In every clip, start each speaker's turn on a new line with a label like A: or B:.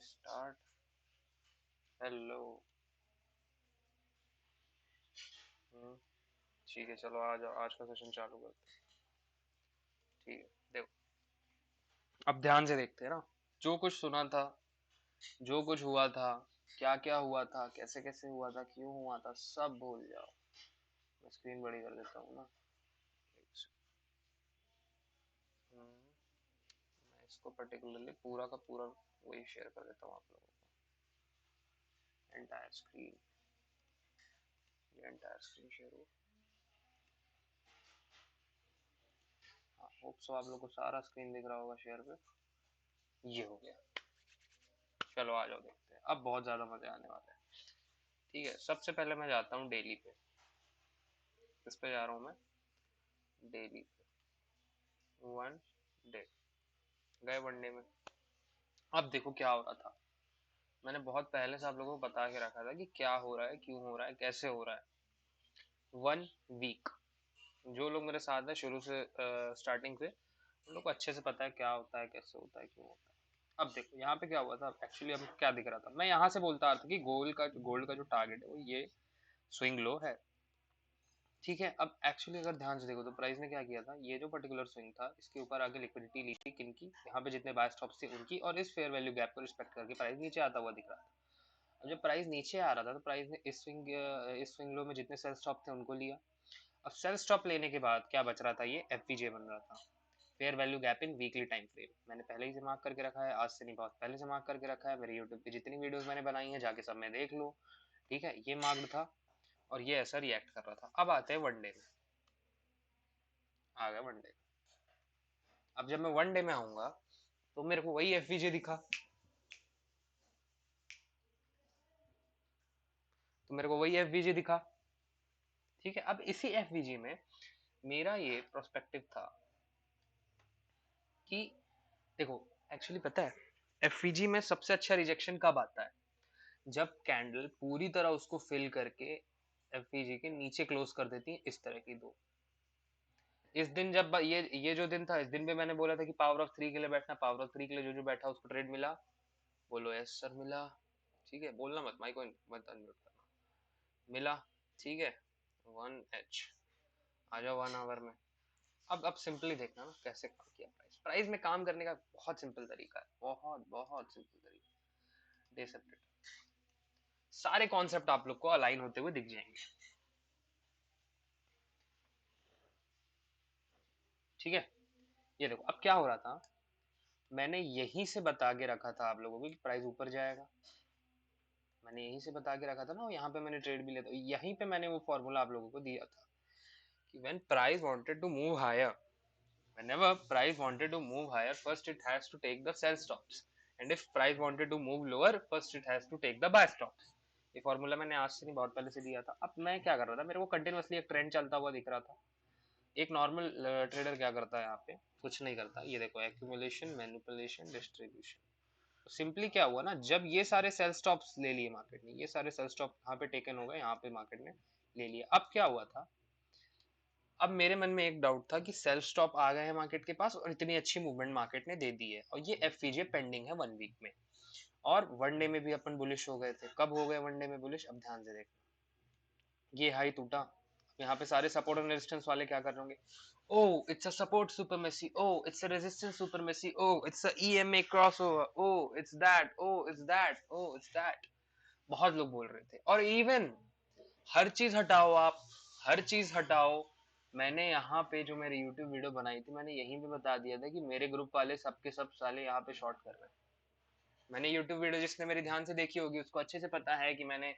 A: Start. Hello. ठीक है, चलो आ जाओ, आज का सेशन चालू करते हैं। ठीक है, देखो अब ध्यान से देखते हैं ना। जो कुछ सुना था, जो कुछ हुआ था, क्या क्या हुआ था, कैसे कैसे हुआ था, क्यों हुआ था, सब भूल जाओ। मैं स्क्रीन बड़ी कर देता हूँ ना। मैं इसको पर्टिकुलरली पूरा का पूरा वही शेयर कर देता हूँ आप लोगों को, एंटायर स्क्रीन। ये एंटायर स्क्रीन शेयर हो। हाँ, होप सो आप लोग को सारा स्क्रीन दिख रहा होगा शेयर पे। ये हो गया। चलो आ जाओ, देखते हैं, अब बहुत ज्यादा मजे आने वाले हैं। ठीक है, सबसे पहले मैं जाता हूँ डेली पे। किस पे जा रहा हूँ मैं? डेली पे। One day. गए वनडे में। अब देखो क्या हो रहा था। मैंने बहुत पहले से आप लोगों को बता के रखा था कि क्या हो रहा है, क्यों हो रहा है, कैसे हो रहा है। 1 वीक। जो लोग मेरे साथ है शुरू से, स्टार्टिंग से, उन लोग को अच्छे से पता है क्या होता है, कैसे होता है, क्यों होता है। अब देखो यहाँ पे क्या हुआ था एक्चुअली, अब क्या दिख रहा था। मैं यहाँ से बोलता रहा था कि गोल्ड का जो टारगेट है वो ये स्विंग लो है। ठीक है, अब एक्चुअली अगर ध्यान से देखो तो प्राइस ने क्या किया था, ये जो पर्टिकुलर स्विंग था इसके ऊपर आगे लिक्विडिटी ली थी किनकी, यहाँ पे जितने बाय स्टॉप्स थे उनकी, और इस फेयर वैल्यू गैप को रिस्पेक्ट करके प्राइस नीचे आता हुआ दिख रहा था। अब जब प्राइस नीचे आ रहा था तो प्राइस ने इस स्विंग लो में जितने सेल स्टॉप थे उनको लिया। अब सेल स्टॉप लेने के बाद क्या बच रहा था, ये एफवीजे बन रहा था, fair value gap in weekly time frame. मैंने पहले ही से मार्क करके रखा है, आज से नहीं, बहुत पहले से मार्क करके रखा है। मेरे यूट्यूब पे जितनी वीडियोस मैंने बनाई है जाके सब में देख लो। ठीक है, ये मार्क्ड था और ये ऐसा रिएक्ट कर रहा था। अब आते हैं वनडे में। आ गया वनडे। अब जब मैं वनडे में आऊंगा तो मेरे को वही एफवीजे दिखा। तो मेरे को वही एफवीजे दिखा। ठीक है, अब इसी एफवीजे में मेरा ये प्रोस्पेक्टिव था कि देखो, एक्चुअली पता है एफवीजी में सबसे अच्छा रिजेक्शन कब आता है, जब कैंडल पूरी तरह उसको फिल करके एफवीजी के नीचे क्लोज कर देती है, इस तरह की दो। इस दिन जब ये जो दिन था, इस दिन पे मैंने बोला था कि पावर ऑफ 3 के लिए बैठना, पावर ऑफ 3 के लिए जो जो बैठा उसको ट्रेड मिला। बोलो यस सर मिला। ठीक है, बोलना मत, माइक को मत अनम्यूट करना। मिला। ठीक है। 1H। आ जाओ 1 आवर में। अब सिंपली देखना ना कैसे काम किया प्राइस। प्राइस में काम करने का बहुत सिंपल तरीका है, बहुत बहुत सिंपल तरीका। Day separate. सारे कॉन्सेप्ट आप लोग को अलाइन होते हुए दिख जाएंगे। ठीक है, ये देखो अब क्या हो रहा था। मैंने यहीं से बता के रखा था आप लोगों को कि प्राइस ऊपर जाएगा। मैंने यहीं से बता के रखा था ना, यहाँ पे मैंने ट्रेड भी लिया था, यहीं पे मैंने वो फॉर्मूला आप लोगों को दिया था कि when price wanted to move higher, whenever price wanted to move higher, first it has to take the sell stops, and if price wanted to move lower, first it has to take the buy stops। ये formula मैंने आज से नहीं, बहुत पहले से दिया था। अब मैं क्या कर रहा था, मेरे को कंटिन्यूअसली एक ट्रेंड चलता हुआ दिख रहा था। एक नॉर्मल ट्रेडर क्या करता है यहाँ पे, कुछ नहीं करता। ये देखो, एक्यूमुलेशन, मैनिपुलेशन, डिस्ट्रीब्यूशन। सिंपली क्या हुआ ना, जब ये सारे सेल स्टॉप्स ले लिए मार्केट ने, ये सारे सेल स्टॉप यहाँ पे टेकन हो गए, यहाँ पे मार्केट ने ले लिया। अब क्या हुआ था, अब मेरे मन में एक डाउट था कि सेल स्टॉप आ गए हैं मार्केट के पास और इतनी अच्छी मूवमेंट मार्केट ने दे दी है, और ये एफवीजे पेंडिंग है 1 वीक में। और वनडे में भी अपन बुलिश हो गए थे। कब हो गए वनडे में बुलिश, अब ध्यान से देखना। ये हाई टूटा। यहाँ पे सारे सपोर्ट और रेजिस्टेंस वाले क्या कर रहे होंगे, oh it's a support supremacy, oh it's a resistance supremacy, oh it's a EMA crossover, oh it's that, oh it's that, oh it's that. बहुत लोग बोल रहे थे। और इवन हर चीज हटाओ आप, हर चीज हटाओ, मैंने यहाँ पे जो मेरी यूट्यूब वीडियो बनाई थी, मैंने यहीं पे बता दिया था कि मेरे ग्रुप वाले सबके सब साले यहाँ पे शॉर्ट कर रहे हैं। मैंने यूट्यूब वीडियो जिसने मेरी ध्यान से देखी होगी उसको अच्छे से पता है कि मैंने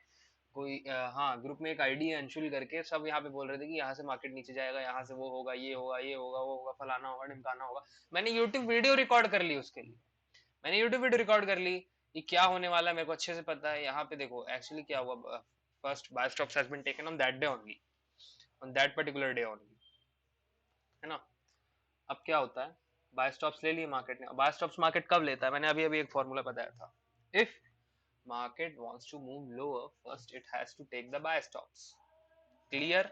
A: कोई हाँ, ग्रुप में एक आईडी है अंशुल करके, सब यहाँ पे बोल रहे थे कि यहाँ से मार्केट नीचे जाएगा, यहाँ से वो होगा, ये होगा, ये होगा, वो होगा, फलाना होगा, ढिमकाना होगा। मैंने यूट्यूब वीडियो रिकॉर्ड कर ली उसके लिए। मैंने यूट्यूब वीडियो रिकॉर्ड कर ली कि क्या होने वाला है, मेरे को अच्छे से पता है। यहाँ पे देखो एक्चुअली क्या हुआ, first buy stops has been taken on that day only, on that particular day only, है ना। अब क्या होता है, बाय स्टॉप्स ले लिए मार्केट ने। बाय स्टॉप्स मार्केट कब लेता है, मैंने अभी अभी एक फॉर्मूला बताया था। If market wants to move lower, first it has to take the buy stops. Clear.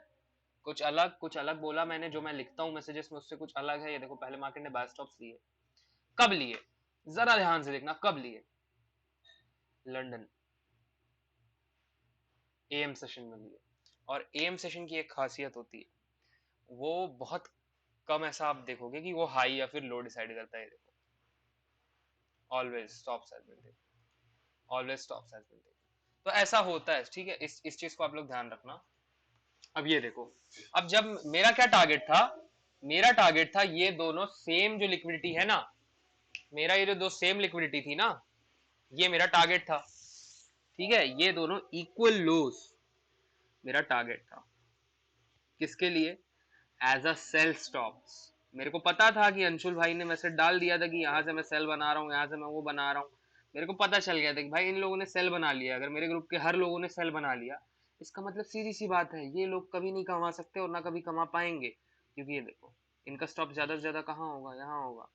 A: कुछ अलग बोला मैंने, जो मैं लिखता हूँ मैसेजेस में उससे कुछ अलग है। ये देखो, पहले मार्केट ने बाय स्टॉप्स लिए। कब लिए, जरा ध्यान से देखना, कब लिए। लंदन एएम सेशन में लिए। और एएम सेशन की एक खासियत होती है, वो बहुत कम ऐसा आप देखोगे कि वो हाई या फिर लो डिसाइड करता है। देखो, always stops has been taken, always stops has been taken. तो ऐसा होता है, ठीक है, इस चीज को आप लोग ध्यान रखना। अब ये देखो, अब जब मेरा क्या टारगेट था, मेरा टारगेट था ये दोनों सेम जो लिक्विडिटी है ना, मेरा ये जो दो सेम लिक्विडिटी थी ना, ये मेरा टारगेट था। ठीक है, ये दोनों इक्वल लोस मेरा टारगेट था। किसके लिए? As a sell stops. मेरे को पता था कि अंशुल भाई ने मैसेज डाल दिया था कि यहां से मैं सेल बना रहा हूँ, यहां से मैं वो बना रहा हूँ। मेरे को पता चल गया था कि भाई इन लोगों ने सेल बना लिया। अगर मेरे ग्रुप के हर लोगों ने सेल बना लिया, इसका मतलब सीधी सी बात है, ये लोग कभी नहीं कमा सकते और ना कभी कमा पाएंगे। क्योंकि ये देखो, इनका स्टॉप ज्यादा से ज्यादा कहाँ होगा? यहाँ होगा।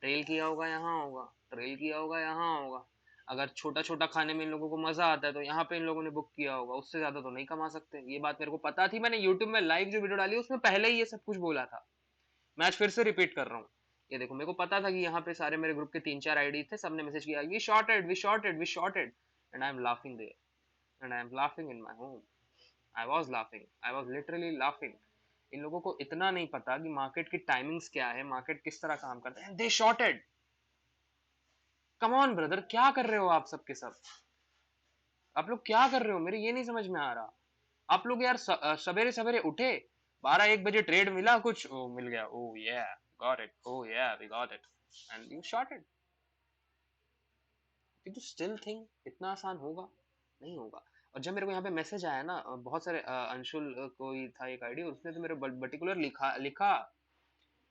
A: ट्रेल किया होगा यहाँ होगा, ट्रेल किया होगा यहाँ होगा। अगर छोटा छोटा खाने में इन लोगों को मजा आता है तो यहाँ पे इन लोगों ने बुक किया होगा, उससे ज्यादा तो नहीं कमा सकते। ये बात मेरे को पता थी, मैंने यूट्यूब में लाइव जो वीडियो डाली उसमें पहले ही ये सब कुछ बोला था। मैं आज फिर से रिपीट कर रहा हूँ। ये देखो, मेरे को पता था कि यहाँ पे सारे मेरे ग्रुप के 3-4 आईडी थे, सबने मैसेज किया we shorted we shorted we shorted, and I am laughing there, and I am laughing in my home. I was laughing, I was literally laughing. इन लोगों को इतना नहीं पता कि मार्केट की टाइमिंग्स क्या है, मार्केट किस तरह काम करता है। दे शॉर्टेड। कम ऑन ब्रदर, क्या कर रहे हो आप सब के सब? आप लोग क्या कर रहे हो? मेरे ये नहीं समझ में आ रहा। आप लोग यार सवेरे सवेरे उठे, 12-1 बजे ट्रेड मिला, कुछ मिल गया, ओ या got it, oh yeah we got it, and you shorted. You still think इतना आसान होगा? नहीं होगा। और जब मेरे को यहाँ पे मैसेज आया ना, बहुत सारे अंशुल कोई था एक आईडी, उसने तो मेरे पर्टिकुलर लिखा लिखा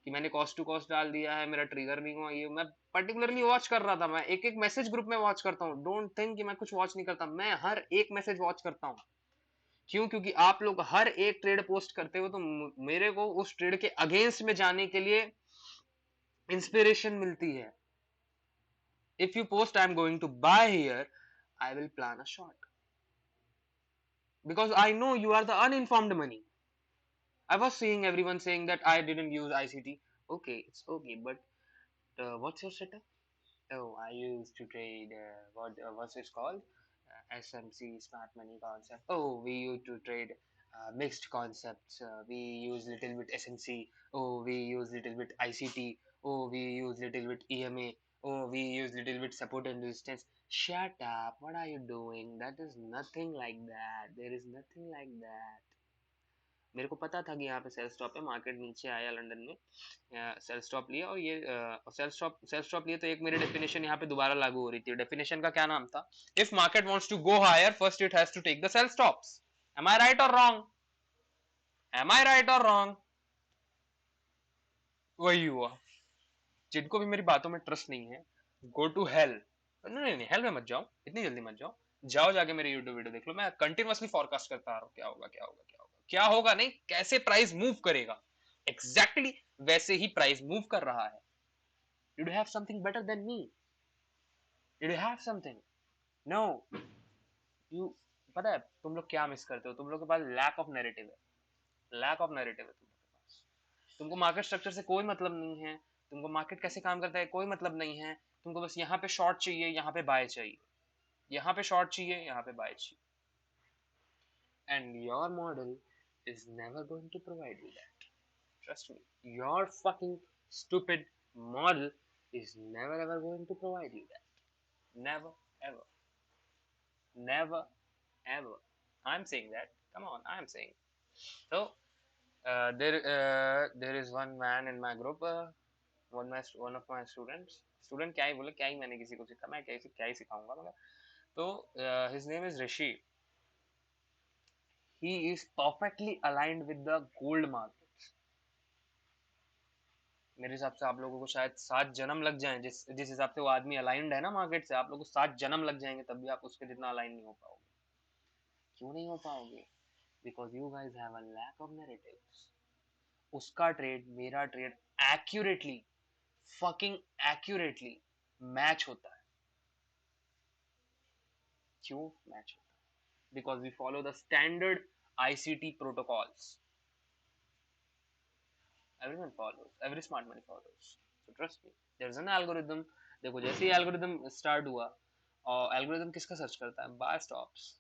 A: कि मैंने कॉस्ट टू कॉस्ट डाल दिया है, मेरा ट्रिगर नहीं हुआ। ये मैं पर्टिकुलरली वॉच कर रहा था। मैं एक एक मैसेज ग्रुप में वॉच करता हूँ। डोंट थिंक कि मैं कुछ वॉच नहीं करता, मैं हर एक मैसेज वॉच करता हूँ। क्यों? क्योंकि आप लोग हर एक ट्रेड पोस्ट करते हो तो मेरे को उस ट्रेड के अगेंस्ट में जाने के लिए इंस्पिरेशन मिलती है। If you post I am going to buy here, I will plan a short, because I know you are the uninformed money. I was seeing everyone saying that I didn't use ICT. Okay, it's okay, but what's your setup? Oh, I used to trade what's it called? SMC, Smart Money Concept. Oh, we used to trade mixed concepts. We use little bit SMC. Oh, we use little bit ICT. Oh, we use little bit EMA. Oh, we use little bit support and resistance. Shut up! What are you doing? That is nothing like that. There is nothing like that. मेरे को पता था कि यहाँ पे cell stop है, market नीचे आया लंदन में, सेल स्टॉप लिया। और ये सेल स्टॉप लिए तो एक मेरी डेफिनेशन यहाँ पे दोबारा लागू हो रही थी। डेफिनेशन का क्या नाम था? If market wants to go higher, first it has to take the sell stops. Am I right और रॉन्ग? एम आई राइट और रॉन्ग? वही हुआ। जिनको भी मेरी बातों में ट्रस्ट नहीं है, गो टू हेल। नहीं नहीं नहीं, हेल में मत जाओ, इतनी जल्दी मत जाओ। जाओ जाके मेरी यूट्यूब वीडियो देख लो। मैं कंटिन्यूअसली फोरकास्ट करता आ रहा हूँ क्या होगा क्या होगा क्या होगा क्या होगा, नहीं कैसे प्राइस मूव करेगा। एग्जैक्टली वैसे ही प्राइस मूव कर रहा है। Did you have something better than me? Did you have something? No. You, पता है तुम लोग क्या मिस करते हो? तुम लोग के पास लैक ऑफ नैरेटिव है, लैक ऑफ नैरेटिव है तुम लोग के पास। तुमको मार्केट स्ट्रक्चर से कोई मतलब नहीं है, तुमको मार्केट कैसे काम करता है कोई मतलब नहीं है। तुमको बस यहाँ पे शॉर्ट चाहिए, यहाँ पे बाय चाहिए, यहाँ पे शॉर्ट चाहिए, यहाँ पे बाय चाहिए। And your model is never going to provide you that. Trust me, your fucking stupid model is never ever going to provide you that. Never ever. Never ever. I'm saying that. Come on, I'm saying. So there is one man in my group, one of my students. Student क्या ही बोले, क्या ही मैंने किसी को सिखा, मैं क्या ही सिखाऊंगा मगर। तो his name is Rishi. He is perfectly aligned with the gold markets. मेरे हिसाब से आप लोगों को शायद 7 जन्म लग जाएं, जिस जिस हिसाब से वो आदमी अलाइंड है ना मार्केट से, आप लोगों को 7 जन्म लग जाएंगे तब भी आप उसके जितना अलाइन नहीं हो पाओगे। क्यों नहीं हो पाओगे? Because you guys have a lack of narratives. उसका ट्रेड मेरा trade accurately, fucking accurately match होता है। क्यों मैच होता है? Because we follow the standard ICT protocols. Everyone follows, every smart money follows, so trust me, there is an algorithm. देखो जैसे ही algorithm start हुआ और एल्गोरिदम किसका सर्च करता है? Bye stops.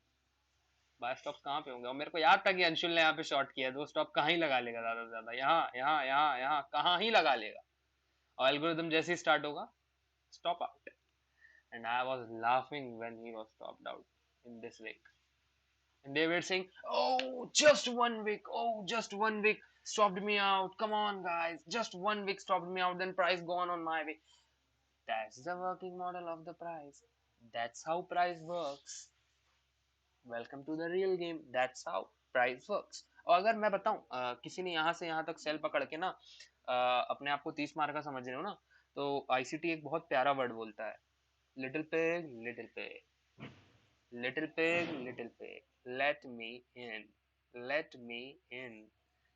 A: बाय स्टॉप कहाँ पे होंगे? और मेरे को याद था कि अंशुल ने यहाँ पे शॉर्ट किया है, तो स्टॉप कहाँ ही लगा लेगा ज्यादा से ज्यादा, यहाँ यहाँ यहाँ यहाँ कहाँ ही लगा लेगा, और एल्गोरिदम जैसे ही स्टार्ट होगा, stop out. And I was laughing when he was stopped out in this week. And they were saying, "Oh, just 1 week. Oh, just 1 week stopped me out. Come on, guys, just 1 week stopped me out. Then price gone on my way." That's the working model of the price. That's how price works. Welcome to the real game. That's how price works. और अगर मैं बताऊं, किसी ने यहाँ से यहाँ तक सेल पकड़ के ना, अपने आप को 30 मार्क का समझ रहे हो ना, तो आईसीटी एक बहुत प्यारा वर्ड बोलता है, little pig, little pig, little pig, little pig, let me in, let me in.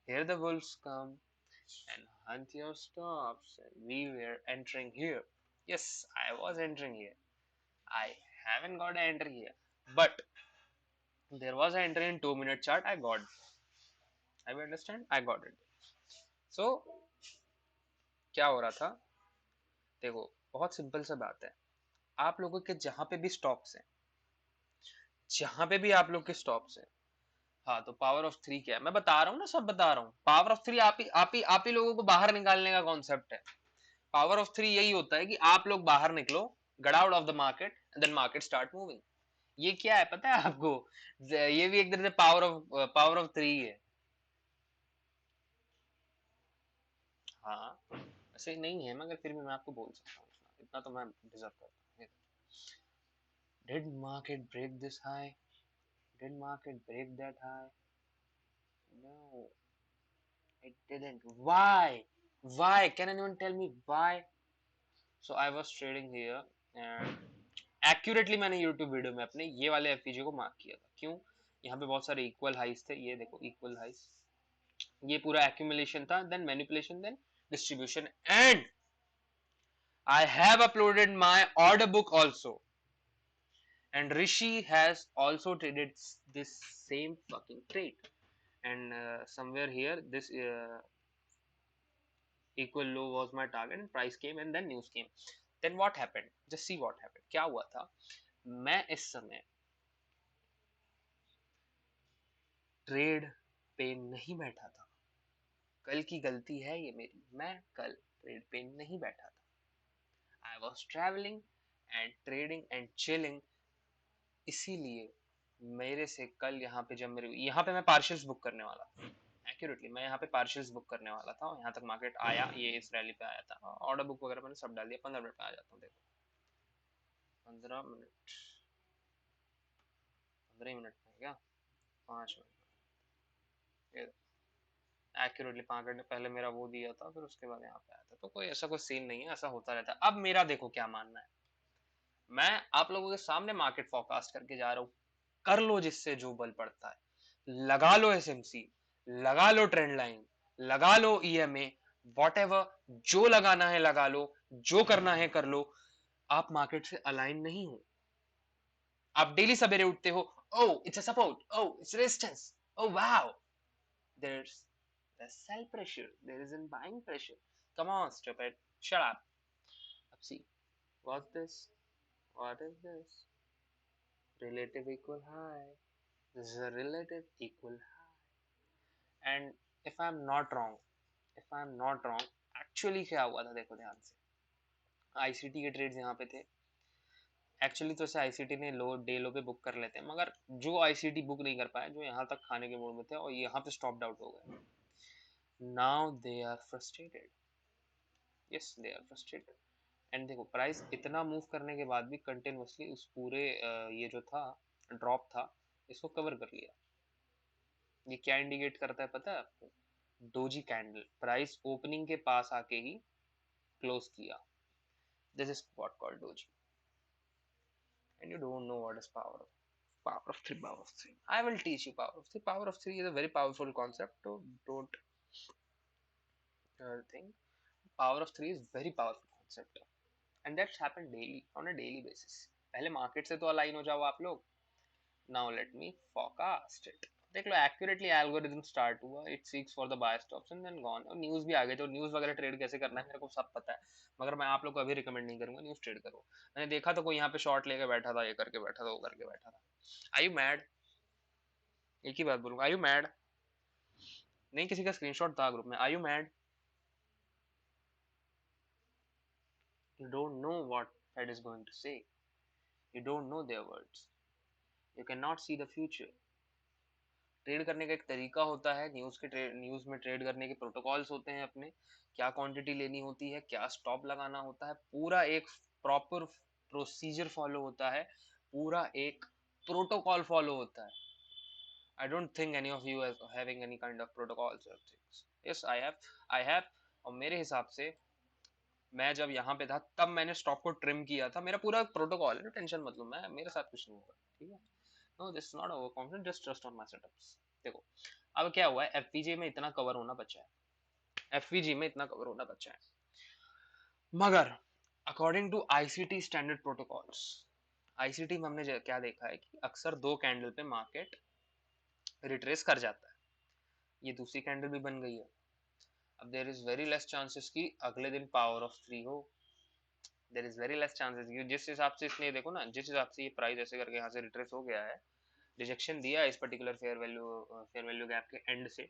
A: Here the wolves come and hunt your stops. We were entering here. Yes, I was entering here. I haven't got an entry here, but there was an entry in 2 minute chart. I got. I understand. I got it. So क्या हो रहा था? देखो, बहुत simple सा बात है. आप लोगों के जहां पे भी स्टॉप्स हैं, जहां पे भी आप लोग के स्टॉप्स हैं, हाँ, तो पावर ऑफ थ्री क्या है? मैं बता रहा हूँ ना, सब बता रहा हूँ. पावर ऑफ थ्री आप ही लोगों को बाहर निकालने का कॉन्सेप्ट है. पावर ऑफ थ्री यही होता है कि आप लोग बाहर निकलो, get out of the market, and then market start moving. ये क्या है पता है आपको? ये भी एक तरह से पावर ऑफ थ्री है. हाँ, ऐसे नहीं है, मगर फिर भी मैं आपको बोल सकता हूँ, इतना तो मैं डिजर्व करता हूँ. Did market break this high? Did market break that high? No, it didn't. Why? Why? Can anyone tell me why? So I was trading here and accurately मैंने यूट्यूब वीडियो में अपने ये वाले एफपीजी को मार्क किया था. क्यों? यहाँ पे बहुत सारे इक्वल हाइस थे, ये देखो इक्वल हाइस. ये पूरा एक्यूमुलेशन था, then manipulation, then distribution, and I have uploaded my order book also, and Rishi has also traded this same fucking trade. And somewhere here this equal low was my target, and price came and then news came. Then what happened? Just see what happened. क्या हुआ था? मैं इस समय trade पे नहीं बैठा था. कल की गलती है ये मेरी. मैं कल ट्रेड पे नहीं बैठा था. I was travelling and trading and chilling. इसीलिए मेरे से कल यहाँ पे मैं पार्शियल्स बुक करने वाला था. एक्यूरेटली मैं यहाँ पे पार्शियल्स बुक करने वाला था, और यहाँ तक मार्केट आया, ये इस रैली पे आया था. ऑर्डर बुक वगैरह मैंने सब डाल दिया. 15 मिनट में आ जाता हूँ. देखो 15 मिनट, 15 मिनट में क्या, 5 मिनट. एक्यूरेटली मार्केट ने पहले मेरा वो दिया था, फिर उसके बाद यहाँ पे आया था. तो कोई ऐसा कोई सीन नहीं है, ऐसा होता रहता है. अब मेरा देखो क्या मानना है. मैं आप लोगों के सामने मार्केट फोरकास्ट करके जा रहा हूँ. कर लो जिससे जो बल पड़ता है. लगा लो एसएमसी, लगा लो ट्रेंड लाइन, लगा लो ईएमए, वॉट एवर, जो लगाना है लगा लो, जो करना है कर लो. आप मार्केट से अलाइन नहीं हो. आप डेली सवेरे उठते हो, oh it's a support, oh its resistance, oh wow, there's the sell pressure, there isn't buying pressure. Come on, stupid, shut up. See, what's this? What is this? Relative equal high. This is a relative equal high. And if I'm not wrong, actually क्या हुआ था देखो ध्यान से. ICT के trades यहाँ पे थे. एक्चुअली तो आईसीटी ने लो डे लो पे बुक कर लेते हैं, मगर जो आईसीटी बुक नहीं कर पाए, जो यहाँ तक खाने के मूड में थे और यहाँ पे स्टॉप आउट हो गए. Now they are frustrated. Yes, they are frustrated. And देखो प्राइस इतना मूव करने के बाद भी कंटिन्यूसली उस पूरे ये जो था ड्रॉप था, इसको कवर कर लिया. ये क्या इंडिकेट करता है पता है आपको? Doji candle. प्राइस ओपनिंग के पास आके ही क्लोज किया. This is what called doji. And you don't know what is power of 3. I will teach you power of 3. Power of 3 is a very powerful concept, so don't think. Power of 3 is very powerful concept, and that's happened daily, on a daily basis. पहले market से तो align हो जाओ आप लोग. Now let me forecast it. देख लो accurately algorithm start हुआ, it seeks for the buy stops and then gone, और न्यूज भी आ गए, तो न्यूज वगैरह ट्रेड कैसे करना है मेरे को सब पता है, मगर मैं आप लोग को अभी रिकमेंड नहीं करूंगा न्यूज ट्रेड करो। मैंने देखा तो कोई यहाँ पे शॉर्ट लेके बैठा था, ये करके बैठा था, वो करके बैठा था। आई यू मैड? एक ही बात बोलूंगा, आई यू मैड? नहीं, किसी का स्क्रीनशॉट था ग्रुप में, I you mad? You don't know what Fed is going to say, you don't know their words, you can not see the future. Trade करने का एक तरीका होता है, न्यूज में ट्रेड करने के प्रोटोकॉल्स होते हैं अपने, क्या क्वांटिटी लेनी होती है, क्या स्टॉप लगाना होता है, पूरा एक प्रॉपर प्रोसीजर फॉलो होता है, पूरा एक प्रोटोकॉल फॉलो होता है। I don't think any of you having any kind of protocols और थिंग्स। Yes I have. और मेरे हिसाब से मैं जब यहाँ पे था तब मैंने स्टॉक को ट्रिम किया था, मेरा पूरा प्रोटोकॉल है, टेंशन मत लो, मैं मेरे साथ कुछ नहीं होगा, ठीक है। No, this is not over confident, just trust on my setups. देखो अब क्या हुआ है, एफवीजी में इतना कवर होना बचा है, एफवीजी में इतना कवर होना बचा है, मगर according to ICT standard protocols, ICT में हमने क्या देखा है कि अक्सर दो कैंडल पे मार्केट रिट्रेस कर जाता है, ये दूसरी कैंडल भी बन गई है। अब there is very less chances कि अगले दिन पावर ऑफ थ्री हो, there is very less chances. जिस हिसाब से इसने देखो ना, जिस हिसाब से ये प्राइस ऐसे करके यहाँ से रिट्रेस हो गया है, रिजेक्शन दिया इस पर्टिकुलर फेयर वैल्यू गैप के एंड से,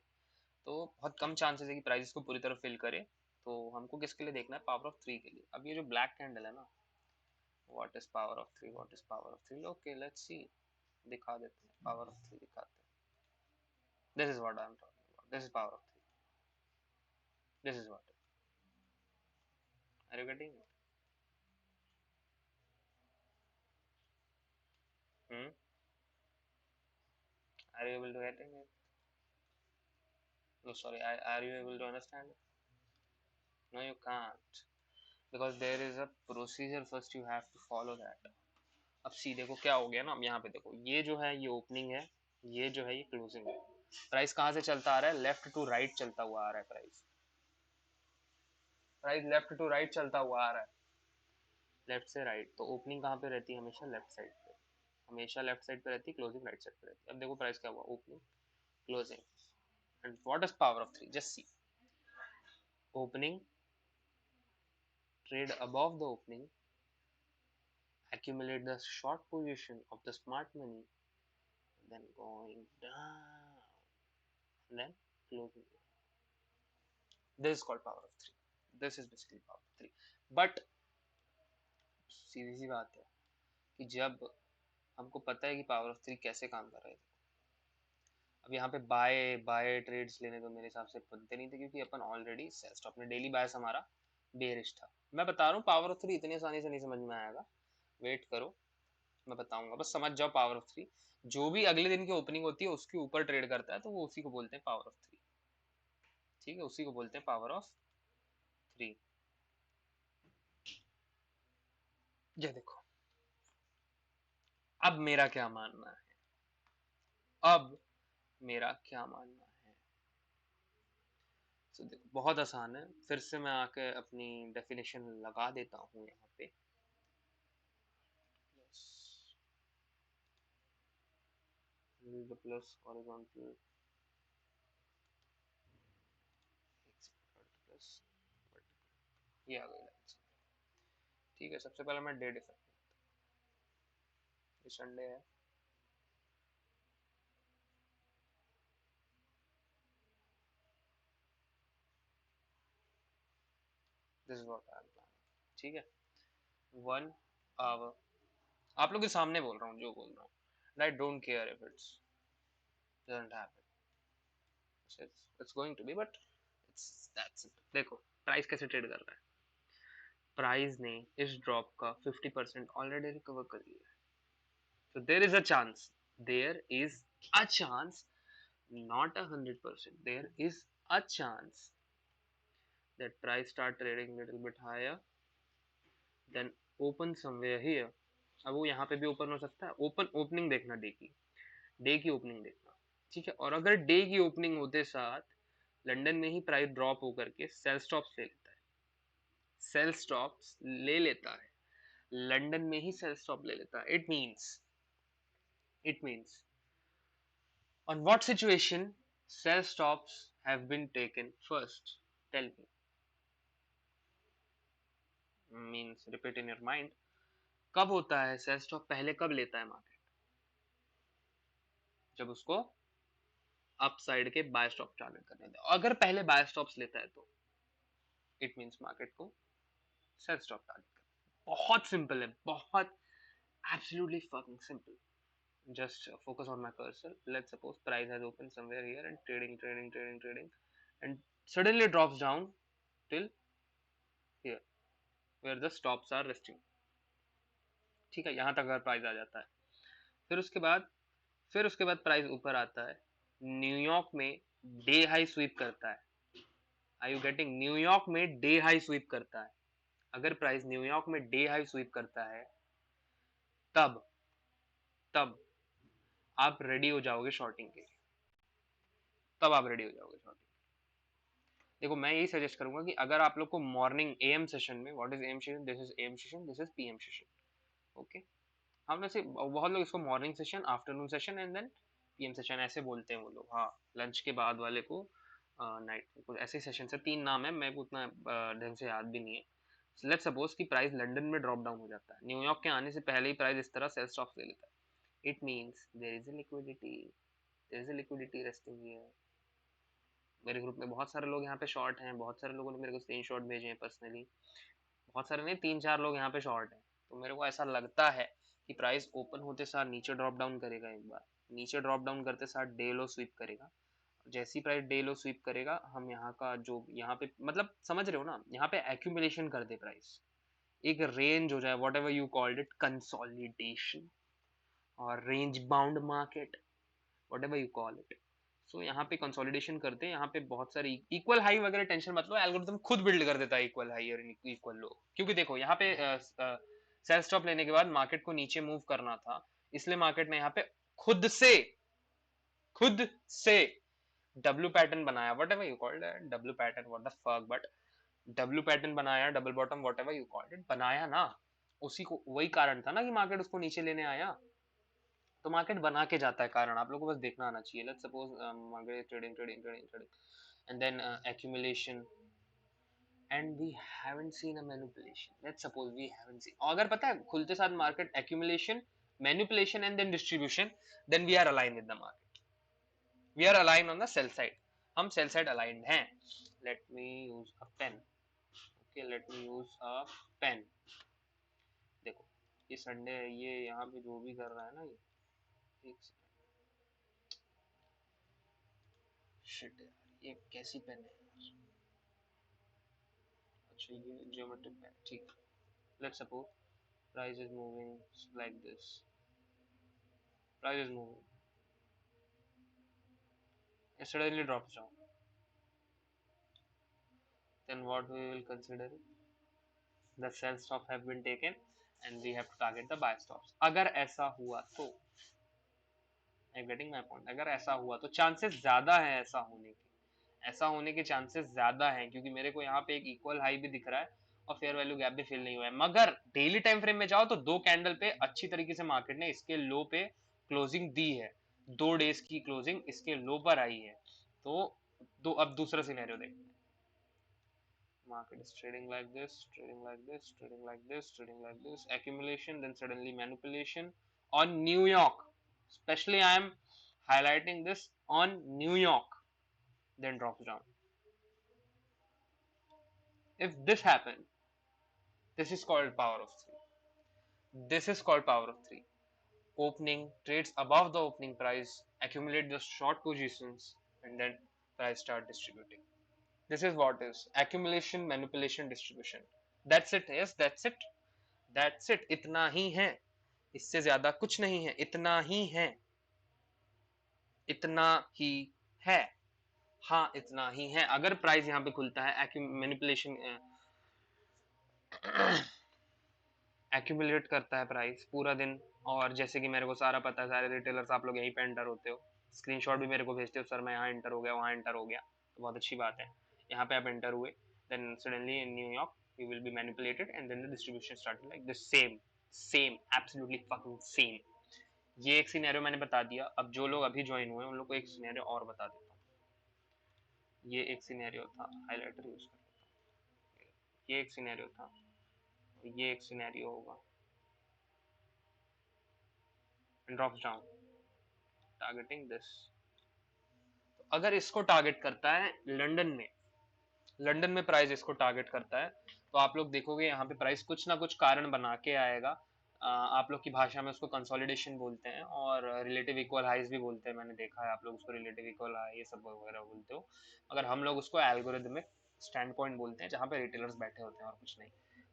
A: तो बहुत कम चांसेस है कि प्राइस को पूरी तरह फिल करे। तो हमको किसके लिए देखना है, पावर ऑफ थ्री के लिए। अब ये जो ब्लैक कैंडल है ना, what is power of three, what is power of three, okay let's see, दिखा देते हैं पावर ऑफ थ्री, दिखाते हैं। This is what I am talking about, this is power of three, this is what, are you getting it? Hmm, are you able to getting it? No sorry, are you able to understand? No, you can't, because there is a procedure first, you have to follow that. अब सी देखो क्या हो गया ना, अब यहाँ पे देखो, ये जो है ये ओपनिंग है, ये जो है ये क्लोजिंग है। प्राइस कहाँ से चलता आ रहा है, लेफ्ट टू राइट चलता हुआ आ रहा है price, price left to right चलता हुआ आ रहा है, लेफ्ट से राइट। तो ओपनिंग कहाँ पे रहती है, हमेशा लेफ्ट साइड पे, हमेशा लेफ्ट साइड पे रहती है, क्लोजिंग राइट साइड पे रहती है। अब देखो प्राइस क्या हुआ, opening, closing, and what is power of three, just see, opening, trade above the opening, accumulate the short position of the smart money, then going down, and then closing. This is called power of three. This is basically power of three. But सीधी सी बात है कि जब हमको पता है कि power of three कैसे काम कर रहे थे, अब यहाँ पे बाय बाय ट्रेड्स लेने तो मेरे हिसाब से बनते नहीं थे, क्योंकि अपन ऑलरेडी सेल स्टॉप में डेली बायस हमारा बेरिश था। मैं बता रहा हूँ पावर ऑफ थ्री इतनी आसानी से नहीं समझ में आएगा, वेट करो, मैं बताऊंगा, बस समझ जाओ पावर ऑफ थ्री। जो भी अगले दिन की ओपनिंग होती है उसके ऊपर ट्रेड करता है तो वो उसी को बोलते हैं पावर ऑफ थ्री, ठीक है, उसी को बोलते हैं पावर ऑफ थ्री। ये देखो, अब मेरा क्या मानना है, अब मेरा क्या मानना है, तो देखो बहुत आसान है, फिर से मैं आके अपनी डेफिनेशन लगा देता हूँ यहाँ पे। प्लस हॉरिजॉन्टल प्लस, ये आ गई लाइन, ठीक है। सबसे पहले मैं डे डिफाइन, ये संडे है, this is what I am planning, ठीक है। 1 आवर, आप लोग के सामने बोल रहा हूँ जो बोल रहा हूँ, and I don't care if it's doesn't happen, it's going to be, but it's that's it। देखो प्राइस कैसे ट्रेड कर रहा है, प्राइस ने इस ड्रॉप का 50% ऑलरेडी रिकवर कर लिया है, so there is a chance, there is a chance, not 100%, there is a chance that price start trading little bit higher, then open somewhere here। अब वो यहाँ पे भी ओपन हो सकता है, ओपनिंग देखना, डे की ओपनिंग देखना, ठीक है। और अगर डे की ओपनिंग होते साथ लंदन में ही प्राइस ड्रॉप होकर के सेल स्टॉप्स ले लेता है, सेल स्टॉप्स ले लेता है, लंदन में ही सेल स्टॉप ले लेता है, it means On what situation sell stops have been taken first? Tell me. Means repeat in your mind. कब होता है सेल स्टॉप, पहले कब लेता है मार्केट? जब उसको अप साइड के बाय स्टॉप टारगेट करने दे। अगर पहले बाय स्टॉप्स लेता है तो इट मींस मार्केट को सेल स्टॉप टारगेट करना। बहुत सिंपल है, बहुत absolutely fucking simple. Just focus on my cursor. Let's suppose price has opened somewhere here and trading, and suddenly drops down till here where the stops are resting. ठीक है, यहाँ तक अगर price आ जाता है, फिर उसके बाद प्राइस ऊपर आता है, न्यूयॉर्क में डे हाई स्वीप करता है। Are you getting? न्यूयॉर्क में डे हाई स्वीप करता है। अगर प्राइस न्यूयॉर्क में डे हाई स्वीप करता है, तब तब आप रेडी हो जाओगे शॉर्टिंग के लिए। तब आप रेडी हो जाओगे शॉर्टिंग। देखो, मैं यही सजेस्ट करूंगा कि अगर आप लोग को मॉर्निंग एएम सेशन में, what is AM session, this is AM session, this is PM session, okay. हम में से बहुत लोग इसको morning session, afternoon session and then PM session ऐसे बोलते हैं वो लोग। हाँ, लंच के बाद वाले को नाइट, कुछ ऐसे सेशन से 3 नाम है, मेरे को उतना ढंग से याद भी नहीं है। लेट्स सपोज कि प्राइस लंदन में ड्रॉप डाउन हो जाता है, न्यूयॉर्क के आने से पहले ही प्राइस इस तरह सेल स्टॉप्स ले लेता है। It means there is a liquidity resting here. मेरे ग्रुप में बहुत सारे लोग यहाँ पे शॉर्ट हैं, बहुत सारे लोगों ने मेरे को स्क्रीनशॉट भेजे हैं पर्सनली। बहुत सारे नहीं, 3-4 लोग यहाँ पे शॉर्ट हैं। तो मेरे को ऐसा लगता है कि प्राइस ओपन होते सार नीचे ड्रॉप डाउन करेगा, एक बार नीचे ड्रॉप डाउन करते सार डे लो स्वीप करेगा। जैसी प्राइस डे लो स्वीप करेगा, हम यहाँ का जो यहाँ पे, मतलब समझ रहे हो ना, यहाँ पे एक्यूमुलेशन कर दे प्राइस, एक रेंज हो जाए, whatever you called it, consolidation और range bound market, whatever you call it. So यहाँ पे कंसोलिडेशन करते हैं, यहाँ पे बहुत सारी इक्वल हाई वगैरह टेंशन मतलब एल्गोरिथम खुद बिल्ड कर देता है इक्वल हाई और इक्वल लो। क्योंकि देखो यहाँ पे सेल स्टॉप लेने के बाद मार्केट को नीचे मूव करना था, इसलिए मार्केट ने यहाँ पे खुद से डब्ल्यू पैटर्न बनाया, whatever you called it, W pattern, what the fuck, but W pattern बनाया, double bottom, whatever you called it, बनाया ना। उसी को, वही कारण था ना कि मार्केट उसको नीचे लेने आया। तो मार्केट बना के जाता है कारण, आप लोगों को बस देखना आना चाहिए। Let's suppose market trading and then accumulation, and we haven't seen a manipulation. Let's suppose we haven't seen, अगर पता है खुलते साथ market accumulation, manipulation and then distribution, then we are aligned with the market, we are aligned on the sell side, हम sell side aligned हैं। Let me use a pen, okay, let me use a pen। देखो, ये Sunday है, ये यहाँ पे जो भी कर रहा है ना, ये एक शिट यार, ये कैसी पेन है यार। अच्छा, ये ज्योमेट्रिक पेन, ठीक। Let's suppose price is moving like this, price is moving, it suddenly drops down, then what we will consider it, the sell stop have been taken and we have to target the buy stops। अगर ऐसा हुआ तो, I'm getting my point, अगर ऐसा हुआ तो chances ज्यादा है ऐसा होने के, ऐसा होने के चांसेस ज्यादा हैं, क्योंकि मेरे को यहाँ पे एक इक्वल हाई भी दिख रहा है और फेयर वैल्यू गैप भी फिल नहीं हुआ है। मगर डेली टाइम फ्रेम में जाओ तो 2 कैंडल पे अच्छी तरीके से मार्केट ने इसके लो पे क्लोजिंग दी है, 2 डेज की क्लोजिंग इसके लो पर आई है। तो अब दूसरा सिनेरियो देखते हैं। Market is trading like this, trading like this, trading like this, trading like this, accumulation, then suddenly manipulation on New York. Especially I am highlighting this on New York, then drops down. If this happened, this is called power of three. This is called power of three. Opening trades above the opening price, accumulate the short positions, and then price start distributing. This is what is accumulation, manipulation, distribution. That's it. Yes, that's it. That's it. इतना ही है, इससे ज्यादा कुछ नहीं है, इतना ही है, इतना ही है। हाँ, इतना ही है। अगर प्राइस यहाँ पे खुलता है, मैनिपुलेशन एक्यूमुलेट करता है प्राइस पूरा दिन, और जैसे कि मेरे को सारा पता है, सारे रिटेलर्स आप लोग यहीं पे एंटर होते हो, स्क्रीनशॉट भी मेरे को भेजते हो, सर मैं यहाँ एंटर हो गया, वहाँ एंटर हो गया, तो बहुत अच्छी बात है। यहाँ पे आप एंटर हुए, then suddenly in New York you will be manipulated and then the distribution started like the same, absolutely fucking same, ये एक सिनेरियो मैंने बता दिया। अब जो लोग अभी ज्वाइन हुए हैं उन लोग को एक सिनेरियो और बता देता हूँ। ये एक सिनेरियो था, हाइलाइटर यूज कर लेता हूँ। ये एक सिनेरियो था, ये एक सिनेरियो होगा, ड्रॉप्स डाउन टारगेटिंग दिस। अगर इसको टारगेट करता है लंदन में, लंदन में प्राइस इसको टारगेट करता है, तो आप लोग देखोगे यहाँ पे प्राइस कुछ ना कुछ कारण बना के आएगा। आप लोग की भाषा में उसको कंसोलिडेशन बोलते हैं और रिलेटिव इक्वल हाइज भी बोलते हैं, मैंने देखा है आप लोग उसको रिलेटिव इक्वल हाई ये सब वगैरह बोलते हो। अगर हम लोग उसको एल्गोरिथमिक स्टैंड पॉइंट बोलते हैं, जहाँ पे रिटेलर्स बैठे होते हैं और कुछ नहीं।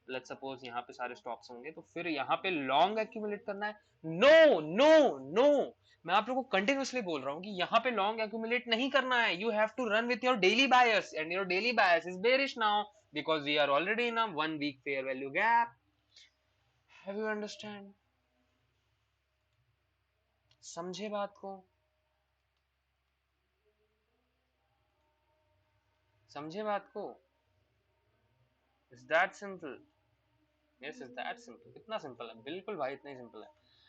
A: लेट्स सपोज यहाँ पे सारे स्टॉक्स होंगे, तो फिर यहाँ पे लॉन्ग एक्यूमुलेट करना है। नो नो नो, मैं आप लोगों को कंटिन्यूअसली बोल रहा हूँ कि यहाँ पे लॉन्ग एक्यूमुलेट नहीं करना है। You have to run with your daily buyers and your daily buyers is bearish now because we are already in a 1 week fair value gap. Have you understand? समझे बात को? समझे बात को? Is that simple? Yes, is that simple? इतना simple है, बिल्कुल भाई, इतना ही सिंपल है।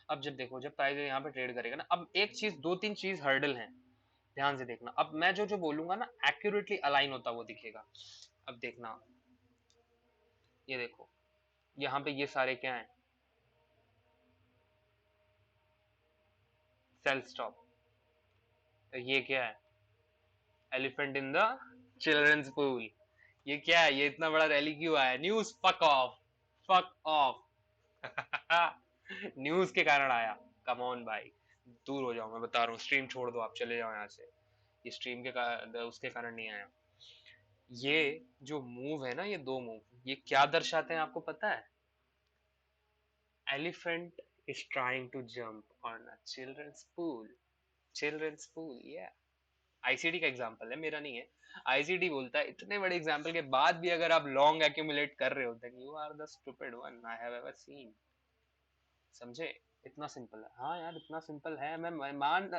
A: अब जब देखो, जब प्राइस यहाँ पे ट्रेड करेगा ना, अब एक चीज, दो तीन चीज हर्डल है, ध्यान से देखना। अब मैं जो जो बोलूंगा ना एक्यूरेटली अलाइन होता वो दिखेगा। अब देखना, ये देखो, यहाँ पे ये सारे क्या है, सेल स्टॉप। ये क्या है, elephant in the children's pool. ये क्या है, ये इतना बड़ा रैली क्यों आया? News, fuck off, fuck off. News के कारण आया। कम ऑन भाई, दूर हो जाओ, मैं बता रहा हूँ, स्ट्रीम छोड़ दो, आप चले जाओ यहाँ से। ये स्ट्रीम के उसके कारण नहीं आया। ये जो मूव है ना, ये दो मूव, ये क्या दर्शाते हैं आपको पता है? Elephant is trying to jump on a children's pool. Children's pool, या आईसीडी का एग्जांपल है, मेरा नहीं है। आईसीडी बोलता है इतने बड़े एग्जांपल के बाद भी अगर आप लॉन्ग एक्यूमुलेट कर रहे हो, then you are the stupid one I have ever seen. समझे? इतना सिंपल है। हाँ यार, इतना सिंपल है। मैं मान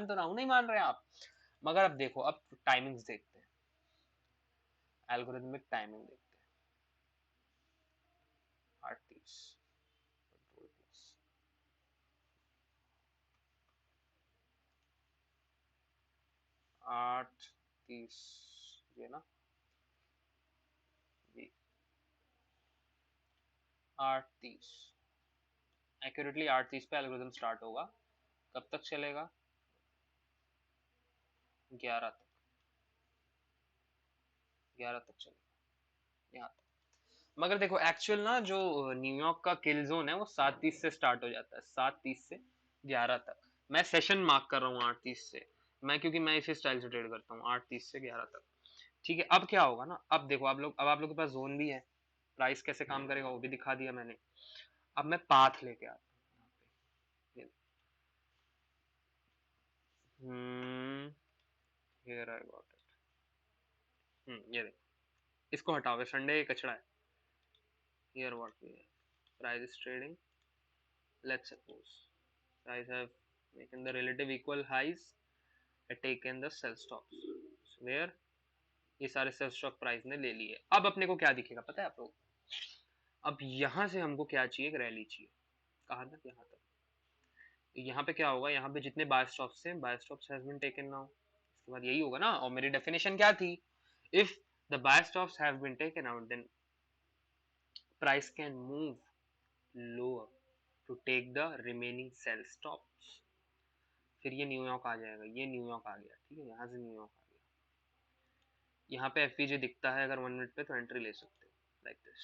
A: तो रहा हूँ, नहीं मान रहे आप। मगर अब देखो, अब टाइमिंग्स देखते हैं, एल्गोरिथमिक टाइमिंग देखते हैं। 8:30 कंट्रोल प्लस 8:30, ये ना, ये 8:30 एक्यूरेटली 8:30 पे एल्गोरिथम स्टार्ट होगा। कब तक चलेगा? 11 तक। 11 तक चलेगा, यहाँ तक। मगर देखो, एक्चुअल ना जो न्यूयॉर्क का किल जोन है वो 7:30 से स्टार्ट हो जाता है, 7:30 से 11 तक। मैं सेशन मार्क कर रहा हूँ 8:30 से, मैं क्योंकि मैं इसी स्टाइल से ट्रेड करता हूँ, 8:30 से 11 तक। ठीक है, अब क्या होगा ना, अब देखो आप लोग, अब आप लोग के पास जोन भी है, प्राइस कैसे काम करेगा वो भी दिखा दिया मैंने। अब मैं पाथ लेके आता हूँ यहाँ पे। Here I got it. ये देखो, इसको हटाओ, संडे कचड़ा है। हियर व्हाट वी है, price is trading, let's suppose price have taken the relative equal highs, taken the sell stops where ये सारे सेल स्टॉक प्राइस ने ले लिए। अब अपने को क्या दिखेगा पता है आप लोग? अब यहां से हमको क्या चाहिए? एक रैली चाहिए। कहां तक? यहाँ तक। यहाँ पे क्या होगा, यहाँ पे जितने बाय स्टॉप्स थे, buy stops has been taken now. इसके बाद यही होगा ना, और मेरी डेफिनेशन क्या थी? If the buy stops have been taken out, then price can move lower to take the remaining sell stops. फिर ये न्यूयॉर्क आ जाएगा, ये न्यूयॉर्क आ गया, ठीक है, यहाँ से न्यूयॉर्क आ गया। यहाँ पे एफपीजे दिखता है अगर 1 मिनट पे, तो एंट्री ले सकते हो like this.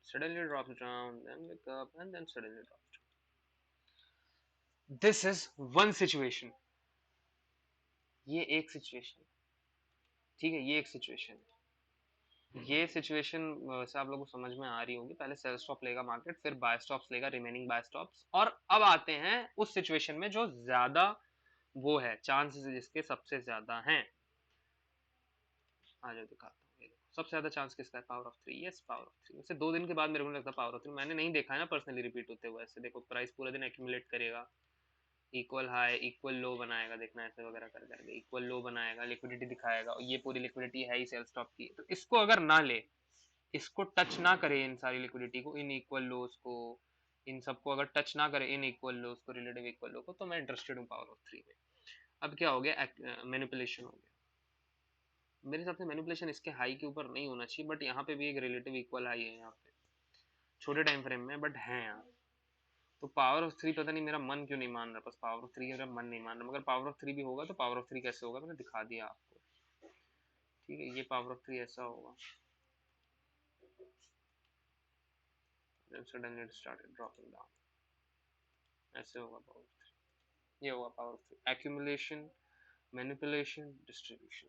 A: Suddenly drops down, then wake up, and then suddenly drops down. This is one situation. ये एक सिचुएशन, ठीक है, ये एक सिचुएशन है। ये सिचुएशन से आप लोगों को समझ में आ रही होगी। पहले सेल स्टॉप लेगा मार्केट, फिर बाय स्टॉप्स लेगा, रिमेनिंग बाय स्टॉप्स। और अब आते हैं उस सिचुएशन में जो ज्यादा वो है, चांसेस जिसके सबसे ज्यादा हैं। आ जाओ दिखाता हूँ, ये देखो, सबसे ज्यादा चांस किसका है? Power of 3। Yes, power of 3। वैसे 2 दिन के बाद मेरे को लगता है पावर ऑफ 3, मैंने नहीं देखा है ना पर्सनली रिपीट होते हुए ऐसे। देखो, प्राइस पूरा दिन एक्यूमुलेट करेगा, इक्वल हाई इक्वल लो बनाएगा, देखना ऐसे वगैरह कर करके इक्वल लो बनाएगा, लिक्विडिटी दिखाएगा, और ये पूरी लिक्विडिटी है ही सेल स्टॉप की। तो इसको अगर ना ले, इसको टच ना करे, इन सारी लिक्विडिटी को, इन इक्वल लोस को, इन सबको अगर टच ना करे, इन इक्वल लोस को, रिलेटिव इक्वल लो को, तो मैं इंटरेस्टेड हूँ पावर ऑफ थ्री में। अब क्या हो गया, मैनिपुलेशन हो गया। मेरे हिसाब से मैनिपुलेशन इसके हाई के ऊपर नहीं होना चाहिए, बट यहाँ पे भी एक रिलेटिव इक्वल हाई है यहाँ पे, छोटे टाइम फ्रेम में, बट है यहाँ। तो पावर ऑफ थ्री, पता नहीं मेरा मन क्यों नहीं मान रहा, बस पावर ऑफ थ्री मेरा मन नहीं मान रहा, मगर पावर ऑफ थ्री भी होगा तो पावर ऑफ थ्री कैसे होगा मैंने दिखा दिया आपको। ठीक है, ये पावर ऑफ थ्री ऐसा होगा, then suddenly it started dropping down, ऐसे होगा पावर ऑफ थ्री, ये होगा power of three, accumulation, manipulation, distribution.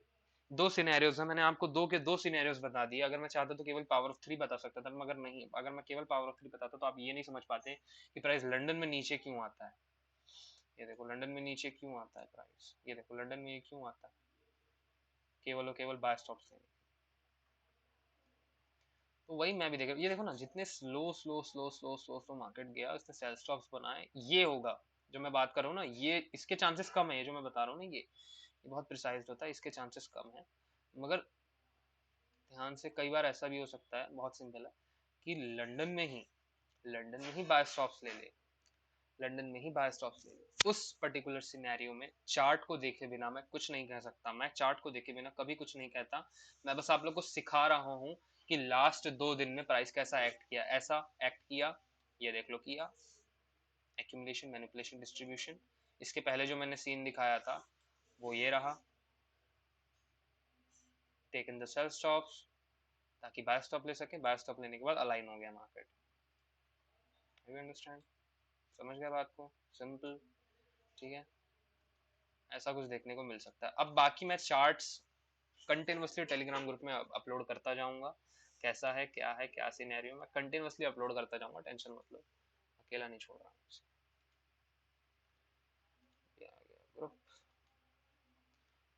A: दो सिनेरियोज है, मैंने आपको दो के दो सिनेरियोज बता दिए। अगर मैं चाहता तो केवल पावर ऑफ थ्री बता सकता था, मगर नहीं, अगर मैं केवल पावर ऑफ थ्री बताता तो आप ये नहीं समझ पाते कि प्राइस लंदन में नीचे क्यों आता है। ये देखो लंदन में नीचे क्यों आता है प्राइस, ये देखो लंदन में ये क्यों आता है, केवल और केवल बाय स्टॉप से। तो वही मैं भी देख, ये देखो ना, जितने slow slow slow slow slow slow market गया, उसने सेल स्टॉप्स बनाए, ये होगा जो मैं बात कर रहा हूँ ना, ये इसके चांसेस कम है, ये जो मैं बता रहा हूँ ना, ये बहुत प्रिसाइज होता है, इसके चांसेस कम है। मगर ध्यान से, कई बार ऐसा भी हो सकता है, बहुत सिंपल है, कि लंदन में ही बाय स्टॉप्स ले ले, लंदन में ही बाय स्टॉप्स ले ले। उस पर्टिकुलर सिनेरियो में चार्ट को देखे बिना मैं कुछ नहीं कह सकता, मैं चार्ट को देखे बिना कभी कुछ नहीं कहता। मैं बस आप लोग को सिखा रहा हूँ कि लास्ट 2 दिन में प्राइस कैसा एक्ट किया, ऐसा एक्ट किया, ये देख लो किया, एक्यूमुलेशन, मैनिपुलेशन, डिस्ट्रीब्यूशन। इसके पहले जो मैंने सीन दिखाया था वो ये रहा, take in the sell stops ताकि बाय स्टॉप ले सके, बाय स्टॉप लेने के बाद अलाइन हो गया मार्केट। यू अंडरस्टैंड, समझ गया बात को, सिंपल। ठीक है, ऐसा कुछ देखने को मिल सकता है। अब बाकी मैं चार्ट्स कंटिन्यूसली टेलीग्राम ग्रुप में अपलोड करता जाऊंगा, कैसा है क्या सिनेरियो, मैं कंटिन्यूसली अपलोड करता जाऊंगा, टेंशन मत लो, अकेला नहीं छोड़ रहा हूँ। ग्रुप,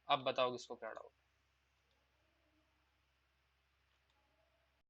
A: अब बताओ किसको क्या डाउट।